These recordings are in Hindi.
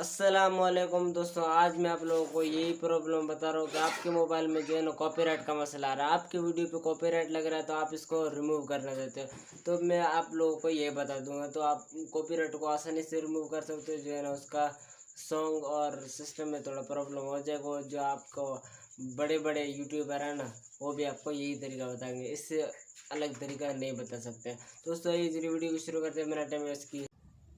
अस्सलामुअलैकुम दोस्तों, आज मैं आप लोगों को यही प्रॉब्लम बता रहा हूँ कि आपके मोबाइल में जो है ना कॉपीराइट का मसला आ रहा है। आपकी वीडियो पे कॉपीराइट लग रहा है तो आप इसको रिमूव करना चाहते हो, तो मैं आप लोगों को ये बता दूंगा। तो आप कॉपीराइट को आसानी से रिमूव कर सकते हो। जो है ना उसका सॉन्ग और सिस्टम में थोड़ा प्रॉब्लम हो जाएगा। जो आपको बड़े बड़े यूट्यूबर है ना, वो भी आपको यही तरीका बताएंगे, इससे अलग तरीका नहीं बता सकते। दोस्तों ये वीडियो को शुरू करते हैं मेरा टाइम वेस्ट की।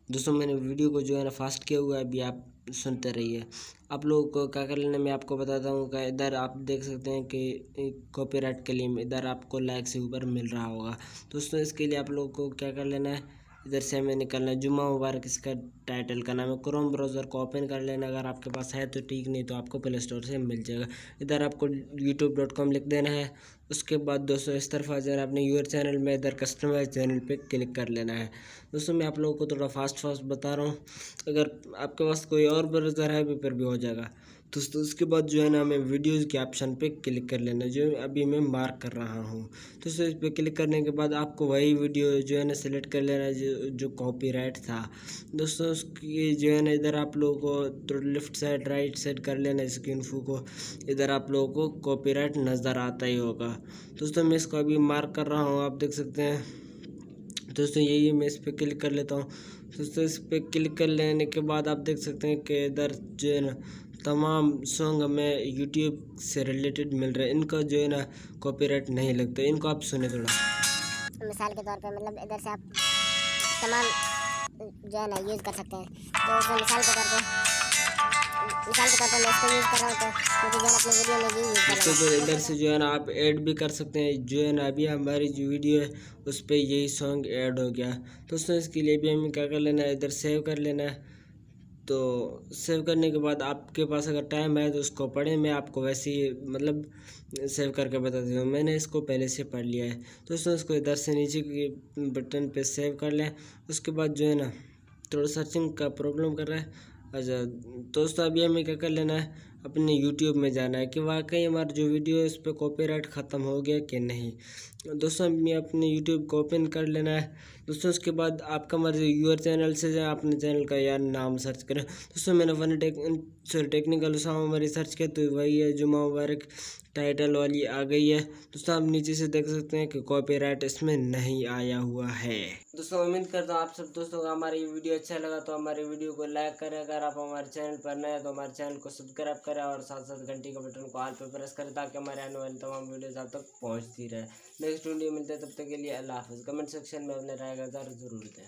दोस्तों मैंने वीडियो को जो है ना फास्ट किया हुआ है, अभी आप सुनते रहिए। आप लोगों को क्या कर लेना मैं आपको बताता हूँ कि इधर आप देख सकते हैं कि कॉपीराइट क्लेम इधर आपको लाइक से ऊपर मिल रहा होगा। दोस्तों इसके लिए आप लोगों को क्या कर लेना है, इधर से हमें निकलना है। जुम्मा मुबारक इसका टाइटल का नाम है। क्रोम ब्राउज़र को ओपन कर लेना, अगर आपके पास है तो ठीक, नहीं तो आपको प्ले स्टोर से मिल जाएगा। इधर आपको youtube.com लिख देना है। उसके बाद दोस्तों इस तरफ आ जाना, अपने यूर चैनल में इधर कस्टमाइज चैनल पे क्लिक कर लेना है। दोस्तों मैं आप लोगों को थोड़ा फास्ट बता रहा हूँ, अगर आपके पास कोई और ब्राउज़र है भी पर भी हो जाएगा। दोस्तों उसके बाद जो है ना हमें वीडियोज़ के ऑप्शन पे क्लिक कर लेना, जो अभी मैं मार्क कर रहा हूँ। दोस्तों इस पर क्लिक करने के बाद आपको वही वीडियो जो है ना सेलेक्ट कर लेना जो कॉपीराइट था। दोस्तों उसकी जो है ना इधर आप लोगों को तो लेफ्ट साइड राइट साइड कर लेना इसकी इन्फो को। इधर आप लोगों को कॉपीराइट नज़र आता ही होगा। दोस्तों मैं इसको अभी मार्क कर रहा हूँ, आप देख सकते हैं। दोस्तों यही मैं इस पर क्लिक कर लेता हूँ। दोस्तों इस पर क्लिक कर लेने के बाद आप देख सकते हैं कि इधर जो है ना तमाम सॉन्ग हमें यूट्यूब से रिलेटेड मिल रहे हैं। इनका जो है ना कॉपीराइट नहीं लगता, इनको आप सुने थोड़ा। मिसाल के तौर पे मतलब इधर से आप तमाम जो है ना यूज़ कर सकते हैं। तो मिसाल के तौर पे मैं इसको यूज़ कर रहा हूँ, तो मुझे जो है अपनी वीडियो में ये यूज़ करना है। तो इधर से जो है ना आप ऐड भी कर सकते हैं। जो है ना अभी हमारी जो वीडियो है उस पर यही सॉन्ग ऐड हो गया। दोस्तों इसके लिए भी हमें क्या कर लेना है, इधर सेव कर लेना है। तो सेव करने के बाद आपके पास अगर टाइम है तो उसको पढ़ें। मैं आपको वैसे ही मतलब सेव करके बता देता हूँ, मैंने इसको पहले से पढ़ लिया है। दोस्तों इसको इधर से नीचे के बटन पे सेव कर लें। उसके बाद जो है ना थोड़ा सर्चिंग का प्रॉब्लम कर रहा है। अच्छा दोस्तों अभी हमें क्या कर लेना है, अपने यूट्यूब में जाना है कि वाकई हमारा जो वीडियो है उस पर कॉपीराइट ख़त्म हो गया कि नहीं। दोस्तों हमें अपने यूट्यूब को ओपन कर लेना है। दोस्तों उसके बाद आपका मर्जी यूर चैनल से जाए, अपने चैनल का यार नाम सर्च करें। दोस्तों मैंने टेक्निकल उसामा हमारी सर्च किया तो वही है, जुम्मा मुबारक टाइटल वाली आ गई है। दोस्तों आप नीचे से देख सकते हैं कि कॉपीराइट इसमें नहीं आया हुआ है। दोस्तों उम्मीद करता हूँ आप सब दोस्तों को हमारी वीडियो अच्छा लगा तो हमारी वीडियो को लाइक करें। अगर आप हमारे चैनल पर नए हैं तो हमारे चैनल को सब्सक्राइब करें और साथ साथ घंटी के बटन को ऑल पे प्रेस करें ताकि हमारे आने वाली तमाम वीडियोज़ आप तक पहुँचती रहे। नेक्स्ट वीडियो मिलते हैं, तब तक के लिए अल्लाह हाफ़िज़। कमेंट सेक्शन में अपने राय का ज़रूर दें।